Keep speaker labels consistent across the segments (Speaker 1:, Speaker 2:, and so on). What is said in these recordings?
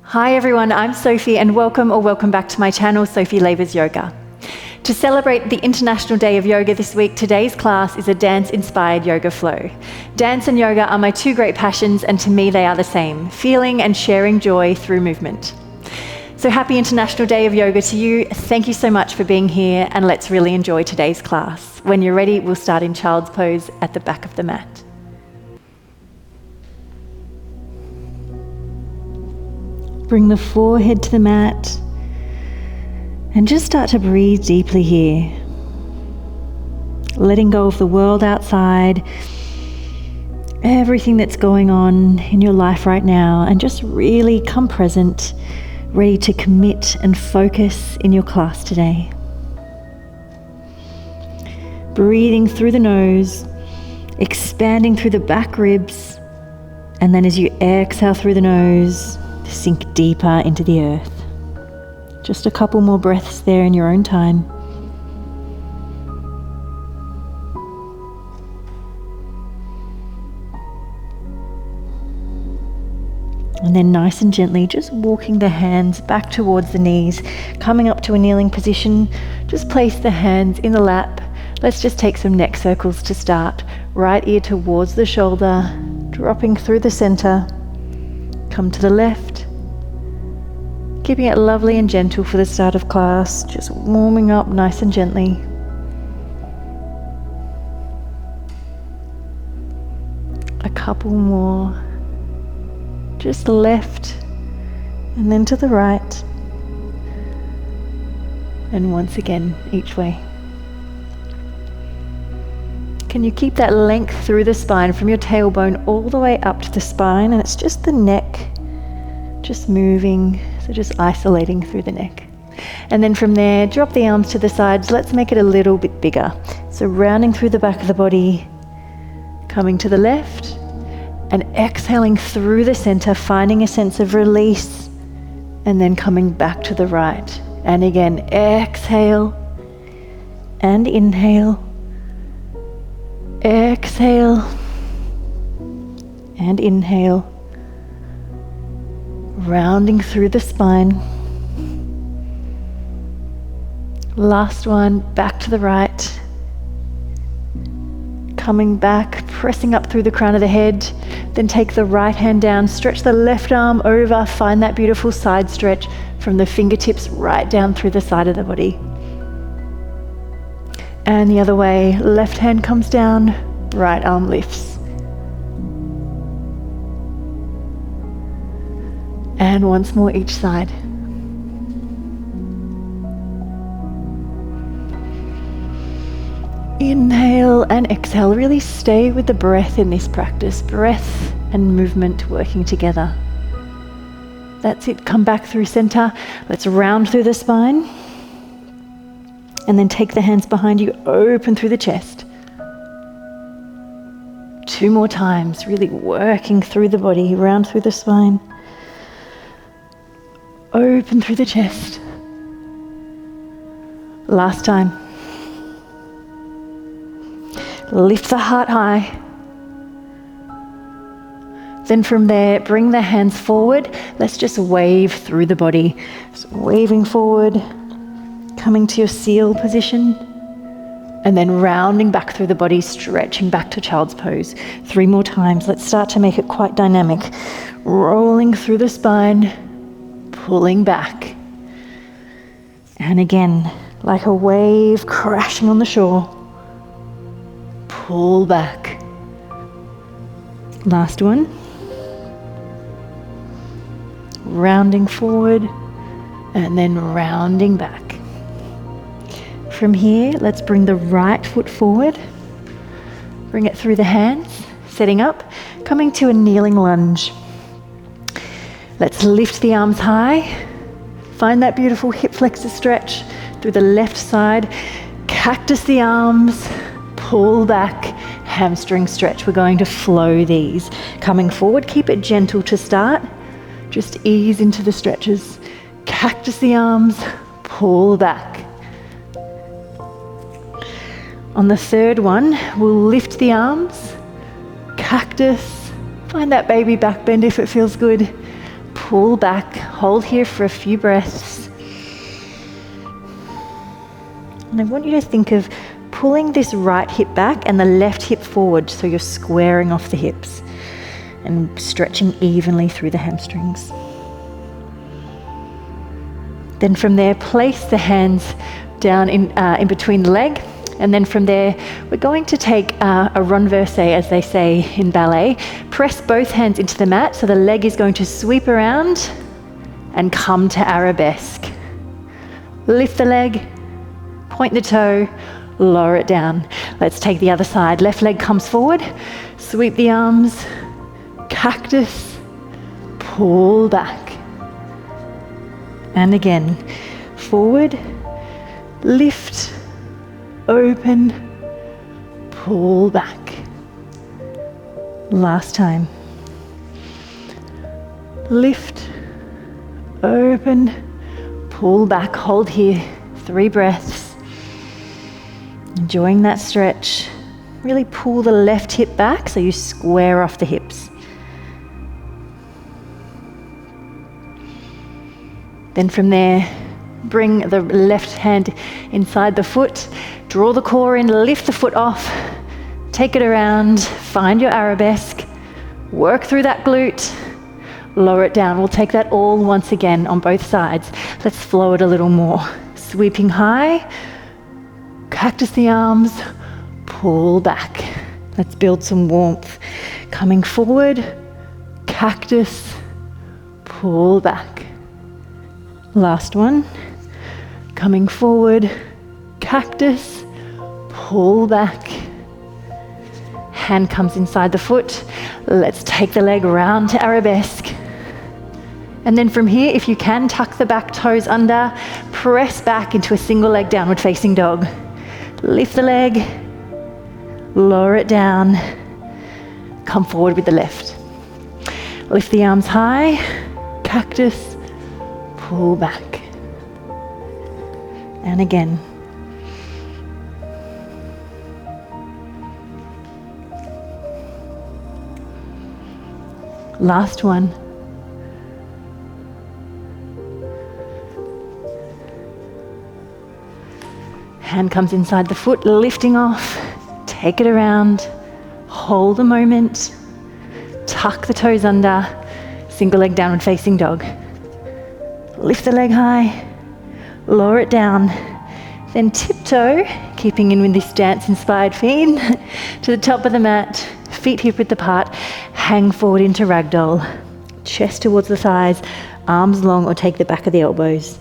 Speaker 1: Hi everyone, I'm Sophie and welcome back to my channel, Sophie Lavers Yoga. To celebrate the International Day of Yoga this week, today's class is a dance-inspired yoga flow. Dance and yoga are my two great passions, and to me they are the same, feeling and sharing joy through movement. So happy International Day of Yoga to you. Thank you so much for being here, and let's really enjoy today's class. When you're ready, we'll start in child's pose at the back of the mat. Bring the forehead to the mat and just start to breathe deeply here. Letting go of the world outside, everything that's going on in your life right now, and just really come present, ready to commit and focus in your class today. Breathing through the nose, expanding through the back ribs, and then as you exhale through the nose, sink deeper into the earth. Just a couple more breaths there in your own time. And then nice and gently, just walking the hands back towards the knees, coming up to a kneeling position. Just place the hands in the lap. Let's just take some neck circles to start. Right ear towards the shoulder, dropping through the center. Come to the left, keeping it lovely and gentle for the start of class, just warming up nice and gently. A couple more, just left and then to the right, and once again each way. Can you keep that length through the spine from your tailbone all the way up to the spine, and it's just the neck just moving, so just isolating through the neck. And then from there, drop the arms to the sides. Let's make it a little bit bigger. So rounding through the back of the body, coming to the left, and exhaling through the center, finding a sense of release, and then coming back to the right. And again, exhale and inhale. Exhale and inhale, rounding through the spine. Last one, back to the right, coming back, pressing up through the crown of the head. Then take the right hand down, stretch the left arm over, find that beautiful side stretch from the fingertips right down through the side of the body. And the other way, left hand comes down, right arm lifts. And once more each side. Inhale and exhale. Really stay with the breath in this practice. Breath and movement working together. That's it. Come back through center. Let's round through the spine. And then take the hands behind you, open through the chest. Two more times, really working through the body, round through the spine. Open through the chest. Last time. Lift the heart high. Then from there, bring the hands forward. Let's just wave through the body. So waving forward. Coming to your seal position, and then rounding back through the body, stretching back to child's pose. 3 more times. Let's start to make it quite dynamic. Rolling through the spine, pulling back. And again, like a wave crashing on the shore, pull back. Last one. Rounding forward, and then rounding back. From here, let's bring the right foot forward. Bring it through the hands, setting up, coming to a kneeling lunge. Let's lift the arms high. Find that beautiful hip flexor stretch through the left side. Cactus the arms, pull back, hamstring stretch. We're going to flow these. Coming forward, keep it gentle to start. Just ease into the stretches. Cactus the arms, pull back. On the third one, we'll lift the arms, cactus, find that baby back bend if it feels good, pull back, hold here for a few breaths. And I want you to think of pulling this right hip back and the left hip forward, so you're squaring off the hips and stretching evenly through the hamstrings. Then from there, place the hands down in between the leg. And then from there, we're going to take a renverse, as they say in ballet. Press both hands into the mat, so the leg is going to sweep around and come to arabesque. Lift the leg, point the toe, lower it down. Let's take the other side. Left leg comes forward, sweep the arms, cactus, pull back. And again, forward, lift, open, pull back. Last time. Lift, open, pull back. Hold here. 3 breaths. Enjoying that stretch. Really pull the left hip back so you square off the hips. Then from there, bring the left hand inside the foot, draw the core in, lift the foot off, take it around, find your arabesque, work through that glute, lower it down. We'll take that all once again on both sides. Let's flow it a little more. Sweeping high, cactus the arms, pull back. Let's build some warmth. Coming forward, cactus, pull back. Last one. Coming forward, cactus, pull back. Hand comes inside the foot. Let's take the leg round to arabesque. And then from here, if you can, tuck the back toes under, press back into a single leg downward facing dog. Lift the leg, lower it down, come forward with the left. Lift the arms high, cactus, pull back. And again. Last one. Hand comes inside the foot, lifting off, take it around, hold a moment, tuck the toes under, single leg downward facing dog. Lift the leg high, lower it down, then tiptoe, keeping in with this dance-inspired feet, to the top of the mat, feet hip width apart, hang forward into ragdoll, chest towards the thighs, arms long or take the back of the elbows.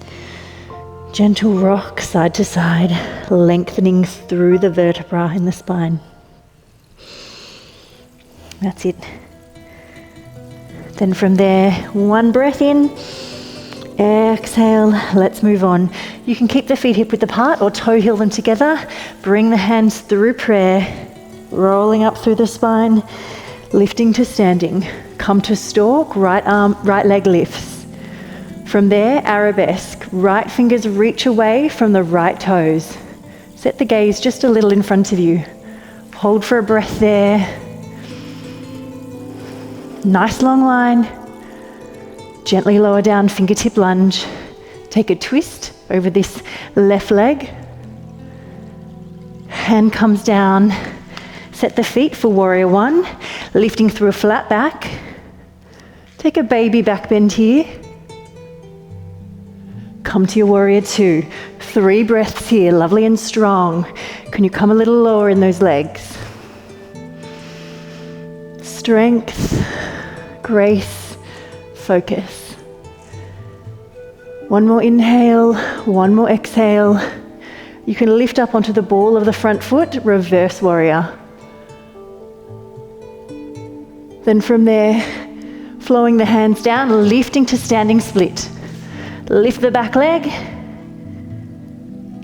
Speaker 1: Gentle rock side to side, lengthening through the vertebra in the spine. That's it. Then from there, one breath in, exhale, let's move on. You can keep the feet hip width apart or toe heel them together. Bring the hands through prayer, rolling up through the spine, lifting to standing. Come to stalk, right arm, right leg lifts. From there, arabesque, right fingers reach away from the right toes. Set the gaze just a little in front of you. Hold for a breath there. Nice long line. Gently lower down, fingertip lunge. Take a twist over this left leg. Hand comes down. Set the feet for warrior one, lifting through a flat back. Take a baby back bend here. Come to your warrior two. 3 breaths here, lovely and strong. Can you come a little lower in those legs? Strength, grace, focus. One more inhale, one more exhale. You can lift up onto the ball of the front foot, reverse warrior. Then from there, flowing the hands down, lifting to standing split. Lift the back leg,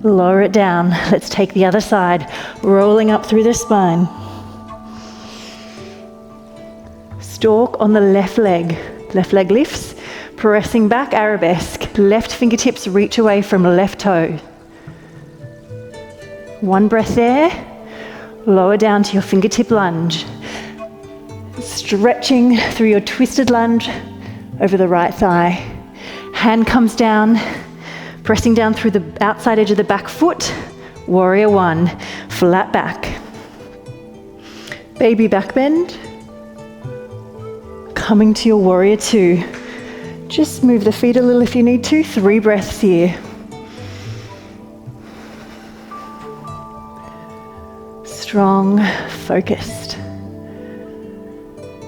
Speaker 1: lower it down. Let's take the other side, rolling up through the spine. Stalk on the left leg lifts, pressing back arabesque. Left fingertips reach away from left toe. One breath there, lower down to your fingertip lunge. Stretching through your twisted lunge, over the right thigh. Hand comes down, pressing down through the outside edge of the back foot. Warrior one, flat back. Baby back bend. Coming to your warrior two. Just move the feet a little if you need to. 3 breaths here. Strong, focused.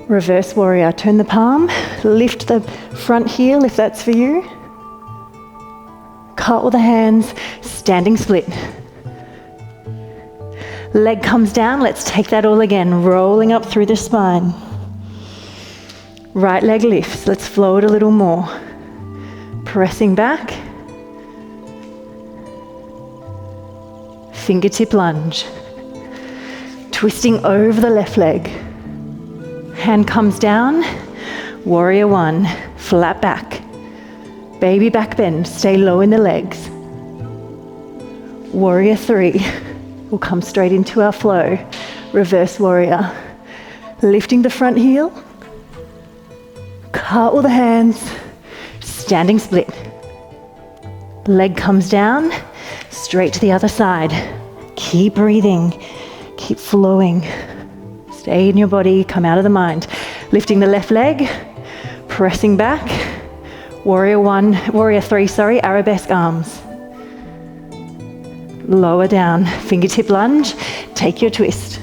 Speaker 1: Reverse warrior. Turn the palm, lift the front heel if that's for you. Cartwheel the hands, standing split. Leg comes down, let's take that all again, rolling up through the spine. Right leg lifts, let's flow it a little more. Pressing back. Fingertip lunge. Twisting over the left leg. Hand comes down, warrior one, flat back. Baby back bend, stay low in the legs. Warrior three, we'll come straight into our flow. Reverse warrior. Lifting the front heel. Cartwheel the hands, standing split. Leg comes down, straight to the other side. Keep breathing, keep flowing. Stay in your body, come out of the mind. Lifting the left leg, pressing back. Warrior three, arabesque arms. Lower down, fingertip lunge, take your twist.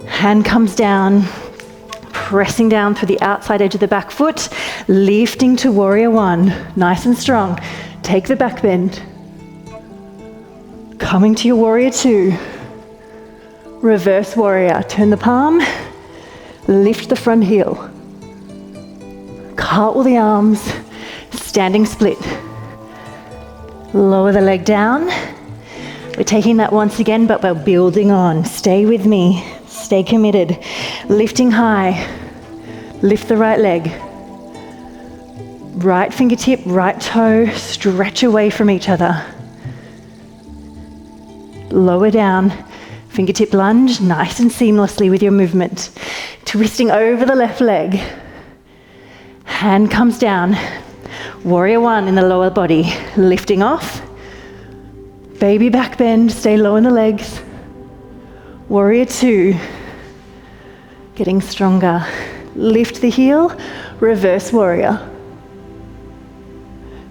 Speaker 1: Hand comes down, pressing down through the outside edge of the back foot, lifting to warrior one, nice and strong. Take the back bend. Coming to your warrior two. Reverse warrior, turn the palm, lift the front heel. Cartwheel the arms, standing split. Lower the leg down. We're taking that once again, but we're building on. Stay with me, stay committed. Lifting high, lift the right leg. Right fingertip, right toe, stretch away from each other. Lower down, fingertip lunge, nice and seamlessly with your movement. Twisting over the left leg. Hand comes down. Warrior one in the lower body. Lifting off. Baby back bend, stay low in the legs. Warrior two. Getting stronger. Lift the heel, reverse warrior.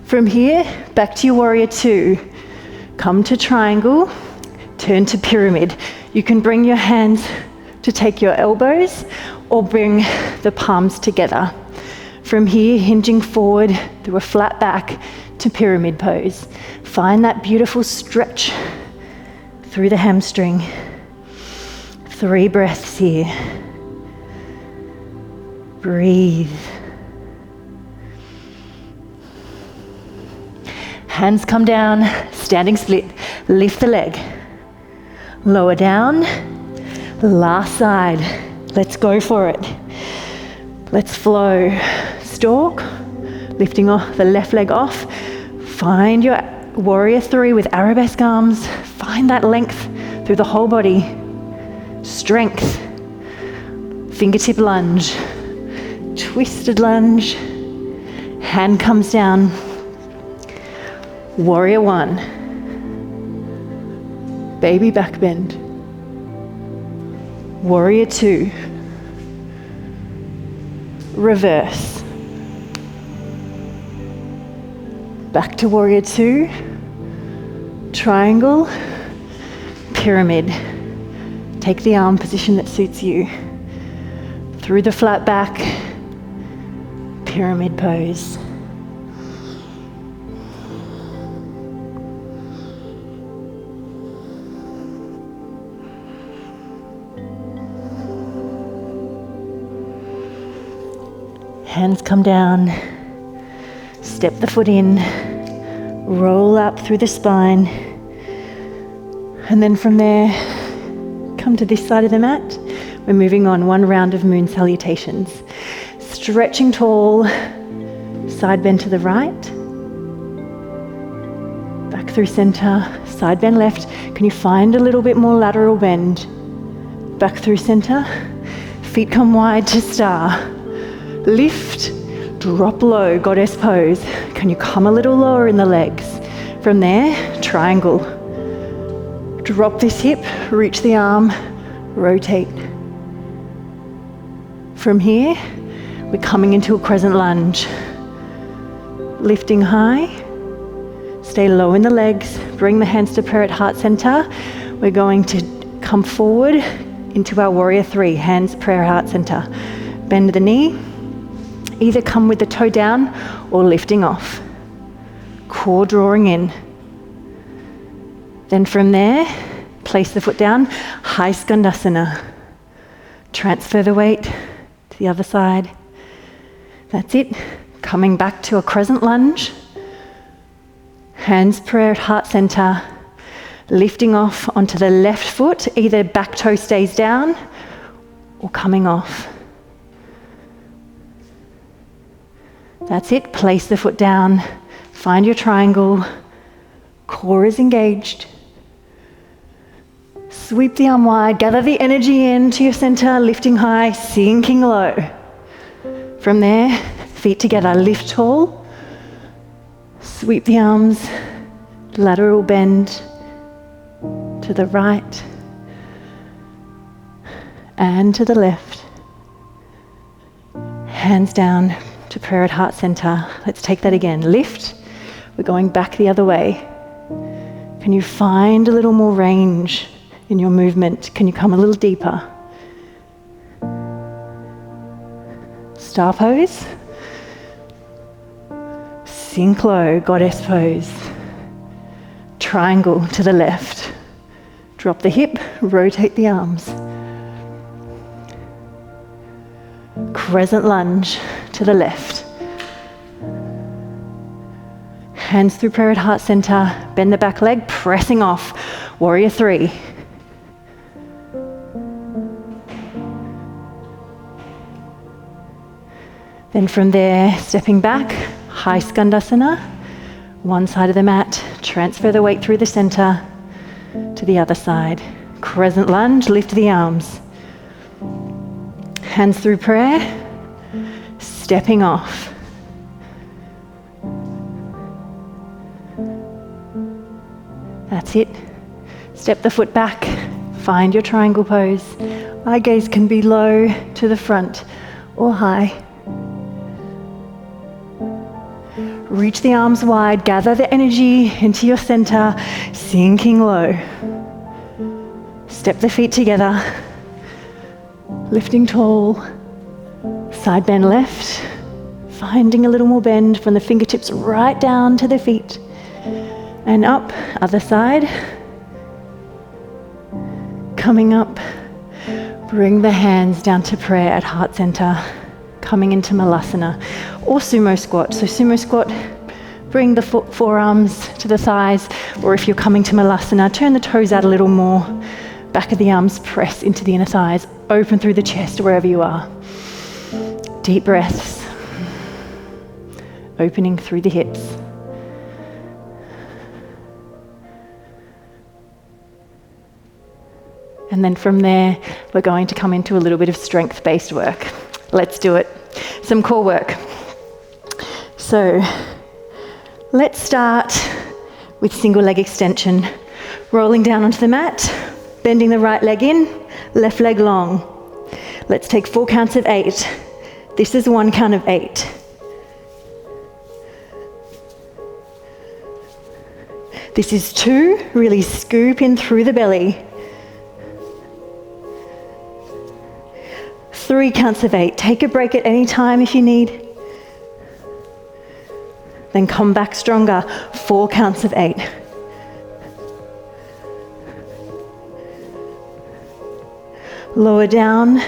Speaker 1: From here, back to your warrior two. Come to triangle, turn to pyramid. You can bring your hands to take your elbows or bring the palms together. From here, hinging forward through a flat back to pyramid pose. Find that beautiful stretch through the hamstring. 3 breaths here. Breathe. Hands come down, standing split. Lift the leg. Lower down. Last side. Let's go for it. Let's flow. Stalk, lifting off the left leg off. Find your warrior three with arabesque arms. Find that length through the whole body. Strength. Fingertip lunge. Twisted lunge. Hand comes down. Warrior one. Baby back bend. Warrior two. Reverse. Back to warrior two. Triangle. Pyramid. Take the arm position that suits you. Through the flat back. Pyramid pose. Hands come down, step the foot in, roll up through the spine, and then from there, come to this side of the mat. We're moving on, 1 round of moon salutations. Stretching tall, side bend to the right, back through center, side bend left. Can you find a little bit more lateral bend? Back through center, feet come wide to star. Lift, drop low, goddess pose. Can you come a little lower in the legs? From there, triangle. Drop this hip, reach the arm, rotate. From here, we're coming into a crescent lunge. Lifting high, stay low in the legs, bring the hands to prayer at heart center. We're going to come forward into our warrior three, hands prayer heart center. Bend the knee, either come with the toe down or lifting off. Core drawing in. Then from there, place the foot down, high skandasana. Transfer the weight to the other side. That's it. Coming back to a crescent lunge. Hands prayer at heart center. Lifting off onto the left foot, either back toe stays down or coming off. That's it. Place the foot down. Find your triangle. Core is engaged. Sweep the arm wide. Gather the energy into your center. Lifting high, sinking low. From there, feet together. Lift tall. Sweep the arms. Lateral bend to the right and to the left. Hands down to prayer at heart center. Let's take that again. Lift. We're going back the other way. Can you find a little more range in your movement? Can you come a little deeper? Star pose. Sink low, goddess pose. Triangle to the left. Drop the hip, rotate the arms. Crescent lunge to the left. Hands through prayer at heart center. Bend the back leg, pressing off. Warrior three. Then from there, stepping back, high skandasana. One side of the mat. Transfer the weight through the center to the other side. Crescent lunge, lift the arms. Hands through prayer, stepping off. That's it. Step the foot back, find your triangle pose. Eye gaze can be low to the front or high. Reach the arms wide, gather the energy into your center, sinking low. Step the feet together, lifting tall, side bend left, finding a little more bend from the fingertips right down to the feet. And up, other side. Coming up, bring the hands down to prayer at heart center. Coming into malasana or sumo squat. So sumo squat, bring the forearms to the thighs, or if you're coming to malasana, turn the toes out a little more. Back of the arms press into the inner thighs, open through the chest wherever you are. Deep breaths. Opening through the hips. And then from there, we're going to come into a little bit of strength-based work. Let's do it. Some core work. So let's start with single leg extension. Rolling down onto the mat, bending the right leg in, left leg long. Let's take 4 counts of 8. This is 1 count of 8. This is 2. Really scoop in through the belly. 3 counts of 8. Take a break at any time if you need. Then come back stronger. 4 counts of 8. Lower down.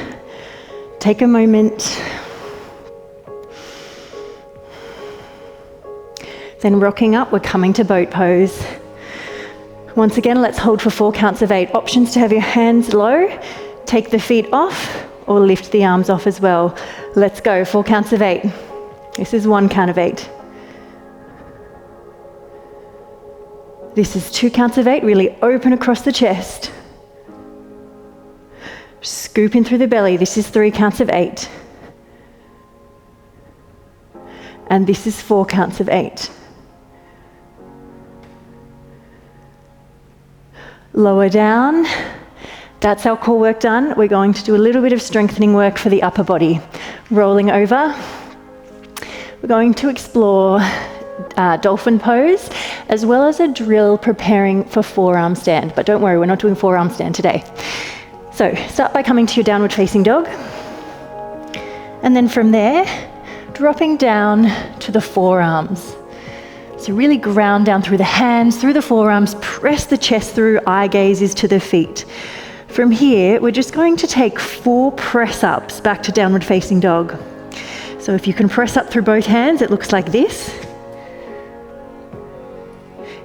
Speaker 1: Take a moment. Then rocking up, we're coming to boat pose. Once again, let's hold for 4 counts of 8. Options to have your hands low. Take the feet off. Or lift the arms off as well. Let's go, 4 counts of 8. This is 1 count of 8. This is 2 counts of 8, really open across the chest. Scoop in through the belly, this is 3 counts of 8. And this is 4 counts of 8. Lower down. That's our core work done. We're going to do a little bit of strengthening work for the upper body. Rolling over. We're going to explore dolphin pose, as well as a drill preparing for forearm stand. But don't worry, we're not doing forearm stand today. So start by coming to your downward facing dog. And then from there, dropping down to the forearms. So really ground down through the hands, through the forearms, press the chest through, eye gaze is to the feet. From here, we're just going to take 4 press ups back to downward facing dog. So if you can press up through both hands, it looks like this.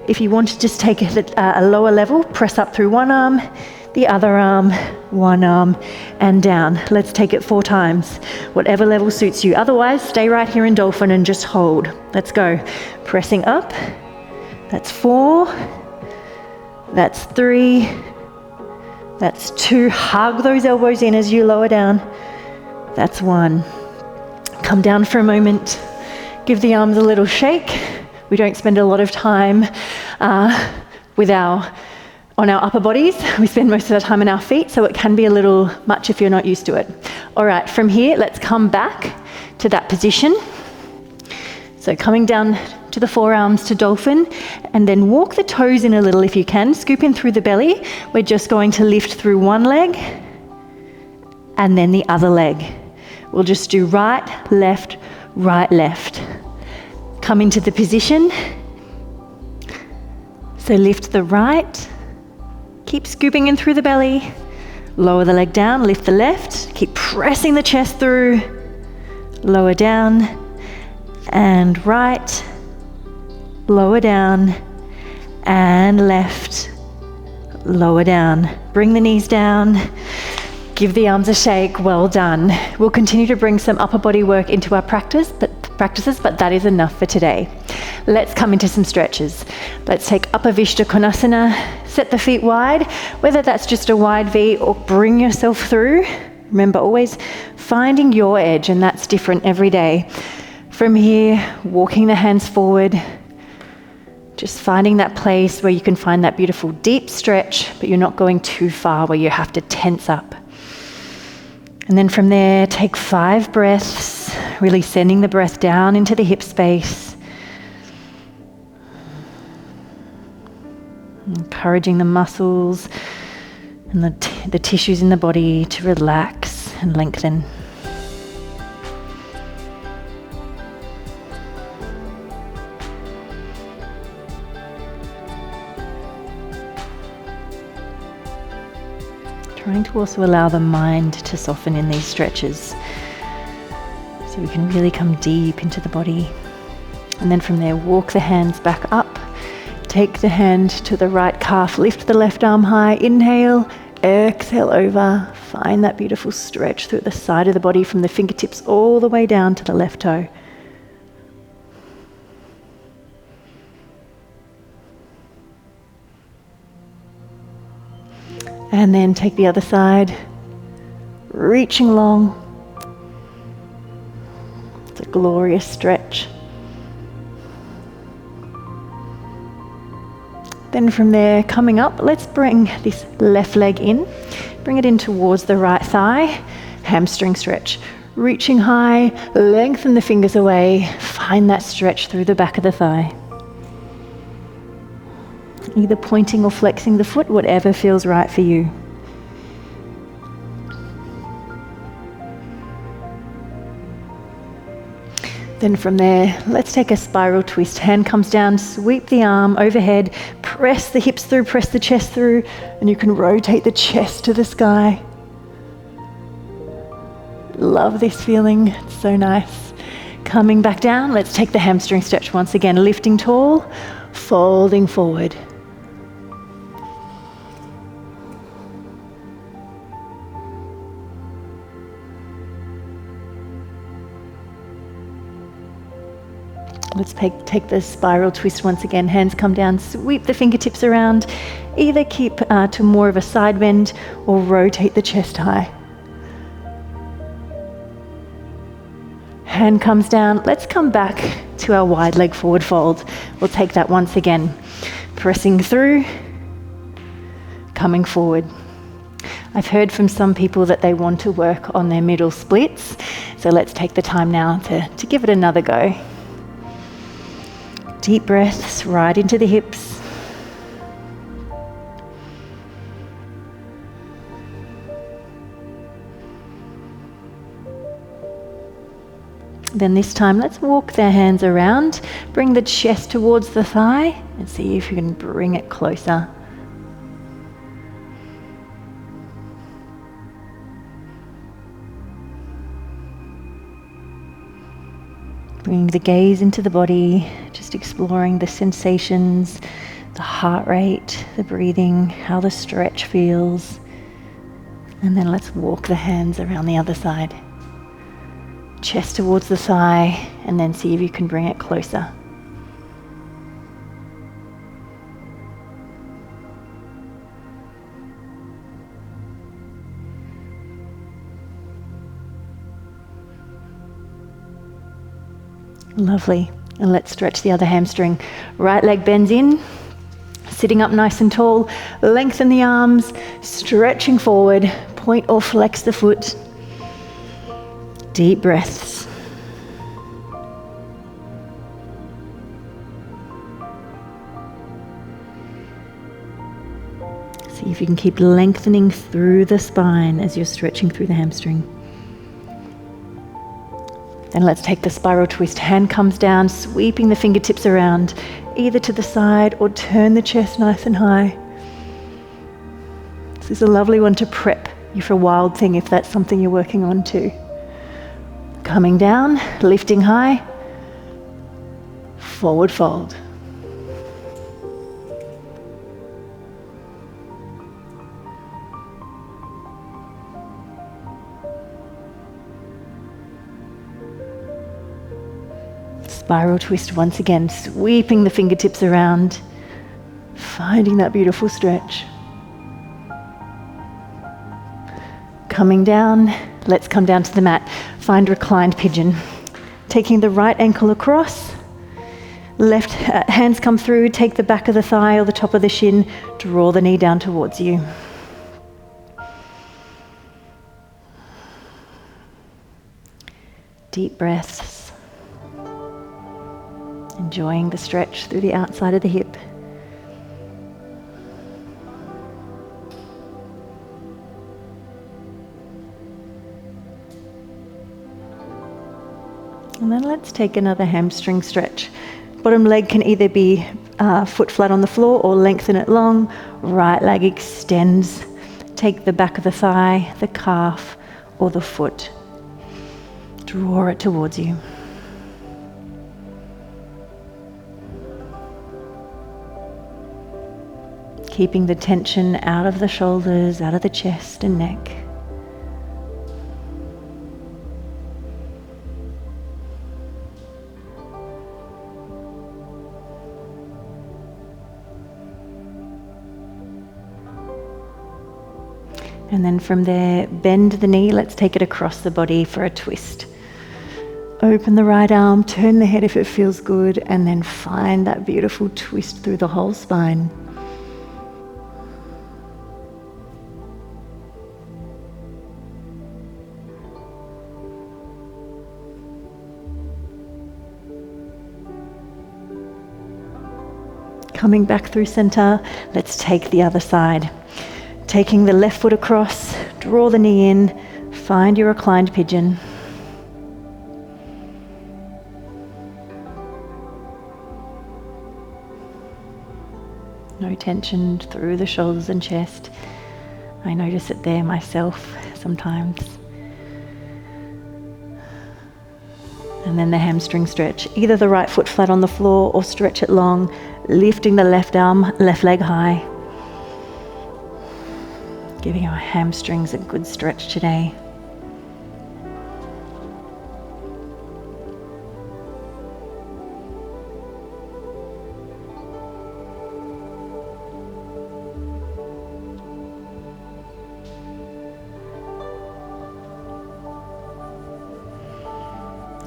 Speaker 1: If you want to just take a lower level, press up through one arm, the other arm, one arm, and down. Let's take it 4 times, whatever level suits you. Otherwise, stay right here in dolphin and just hold. Let's go. Pressing up. That's 4. That's 3. That's 2. Hug those elbows in as you lower down. That's 1. Come down for a moment. Give the arms a little shake. We don't spend a lot of time on our upper bodies. We spend most of our time on our feet, so it can be a little much if you're not used to it. All right, from here, let's come back to that position. So coming down to the forearms to dolphin, and then walk the toes in a little if you can. Scoop in through the belly. We're just going to lift through one leg and then the other leg. We'll just do right, left, right, left. Come into the position. So lift the right. Keep scooping in through the belly. Lower the leg down, lift the left. Keep pressing the chest through. Lower down and right. Lower down and left. Lower down. Bring the knees down. Give the arms a shake. Well done. We'll continue to bring some upper body work into our practices, but that is enough for today. Let's come into some stretches. Let's take Upper Vishta Konasana. Set the feet wide, whether that's just a wide V or bring yourself through. Remember, always finding your edge, and that's different every day. From here, walking the hands forward, just finding that place where you can find that beautiful deep stretch, but you're not going too far where you have to tense up. And then from there, take 5 breaths, really sending the breath down into the hip space. Encouraging the muscles and the tissues in the body to relax and lengthen. Trying to also allow the mind to soften in these stretches so we can really come deep into the body. And then from there, walk the hands back up. Take the hand to the right calf, lift the left arm high, inhale, exhale over. Find that beautiful stretch through the side of the body from the fingertips all the way down to the left toe. And then take the other side, reaching long. It's a glorious stretch. Then from there, coming up, let's bring this left leg in. Bring it in towards the right thigh, hamstring stretch. Reaching high, lengthen the fingers away, find that stretch through the back of the thigh. Either pointing or flexing the foot, whatever feels right for you. Then from there, let's take a spiral twist. Hand comes down, sweep the arm overhead, press the hips through, press the chest through, and you can rotate the chest to the sky. Love this feeling, it's so nice. Coming back down, let's take the hamstring stretch once again, lifting tall, folding forward. Let's take the spiral twist once again. Hands come down, sweep the fingertips around. Either keep to more of a side bend or rotate the chest high. Hand comes down. Let's come back to our wide leg forward fold. We'll take that once again. Pressing through, coming forward. I've heard from some people that they want to work on their middle splits, so let's take the time now to give it another go. Deep breaths right into the hips. Then this time, let's walk the hands around, bring the chest towards the thigh, and see if you can bring it closer. Bringing the gaze into the body, just exploring the sensations, the heart rate, the breathing, how the stretch feels. And then let's walk the hands around the other side. Chest towards the thigh, and then see if you can bring it closer. Lovely. And let's stretch the other hamstring. Right leg bends in, sitting up nice and tall. Lengthen the arms, stretching forward. Point or flex the foot. Deep breaths. See if you can keep lengthening through the spine as you're stretching through the hamstring. Then let's take the spiral twist. Hand comes down, sweeping the fingertips around, either to the side or turn the chest nice and high. This is a lovely one to prep you for a wild thing if that's something you're working on too. Coming down, lifting high, forward fold. Spiral twist once again, sweeping the fingertips around, finding that beautiful stretch. Coming down, let's come down to the mat. Find reclined pigeon. Taking the right ankle across, left hands come through, take the back of the thigh or the top of the shin, draw the knee down towards you. Deep breaths. Enjoying the stretch through the outside of the hip. And then let's take another hamstring stretch. Bottom leg can either be foot flat on the floor or lengthen it long. Right leg extends. Take the back of the thigh, the calf, or the foot. Draw it towards you. Keeping the tension out of the shoulders, out of the chest and neck. And then from there, bend the knee. Let's take it across the body for a twist. Open the right arm, turn the head if it feels good, and then find that beautiful twist through the whole spine. Coming back through center, let's take the other side. Taking the left foot across, draw the knee in, find your reclined pigeon. No tension through the shoulders and chest. I notice it there myself sometimes. And then the hamstring stretch. Either the right foot flat on the floor or stretch it long, lifting the left arm, left leg high. Giving our hamstrings a good stretch today.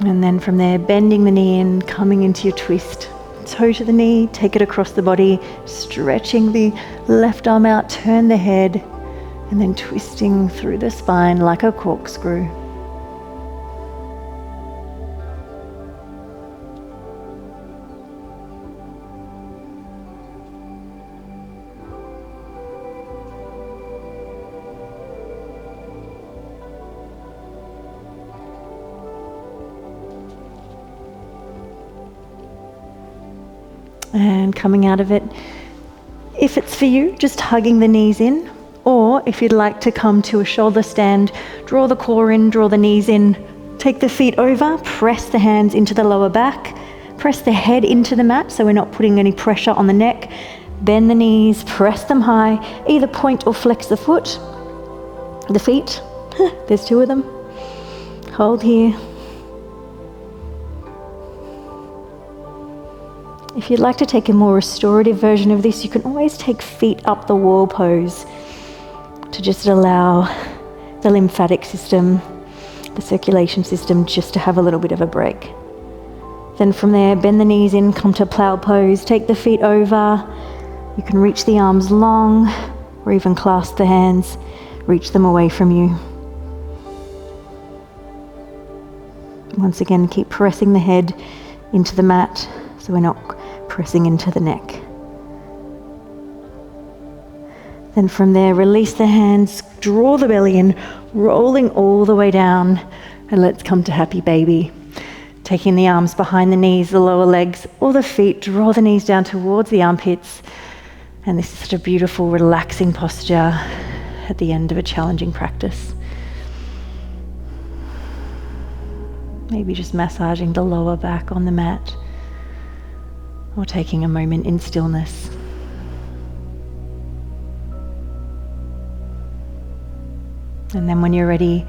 Speaker 1: And then from there, bending the knee in, coming into your twist. Toe to the knee, take it across the body, stretching the left arm out, turn the head, and then twisting through the spine like a corkscrew. And coming out of it, if it's for you, just hugging the knees in, or if you'd like to come to a shoulder stand, draw the core in, draw the knees in, take the feet over, press the hands into the lower back, press the head into the mat so we're not putting any pressure on the neck, bend the knees, press them high, either point or flex the feet, there's 2 of them, hold here. If you'd like to take a more restorative version of this, you can always take feet up the wall pose to just allow the lymphatic system, the circulation system, just to have a little bit of a break. Then from there, bend the knees in, come to plow pose, take the feet over. You can reach the arms long or even clasp the hands, reach them away from you. Once again, keep pressing the head into the mat so we're not pressing into the neck. Then from there, release the hands, draw the belly in, rolling all the way down, and let's come to happy baby. Taking the arms behind the knees, the lower legs, or the feet, draw the knees down towards the armpits. And this is such a beautiful, relaxing posture at the end of a challenging practice. Maybe just massaging the lower back on the mat, or taking a moment in stillness. And then when you're ready,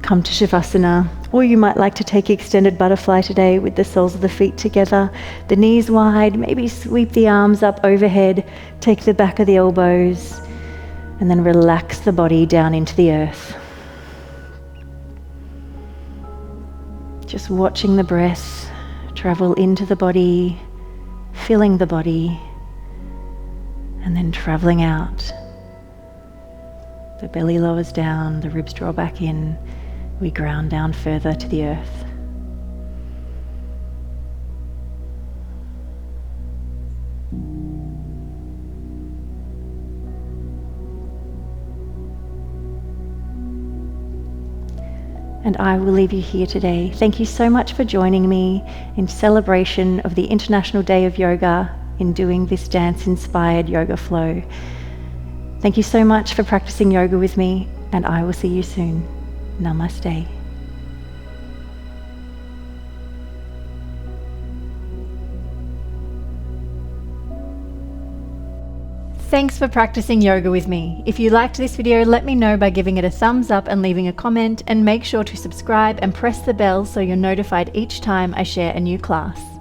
Speaker 1: come to Shavasana, or you might like to take extended butterfly today with the soles of the feet together, the knees wide, maybe sweep the arms up overhead, take the back of the elbows, and then relax the body down into the earth. Just watching the breath travel into the body, filling the body, and then traveling out. The belly lowers down, the ribs draw back in, we ground down further to the earth. And I will leave you here today. Thank you so much for joining me in celebration of the International Day of Yoga in doing this dance-inspired yoga flow. Thank you so much for practicing yoga with me, and I will see you soon. Namaste. Thanks for practicing yoga with me. If you liked this video, let me know by giving it a thumbs up and leaving a comment, and make sure to subscribe and press the bell so you're notified each time I share a new class.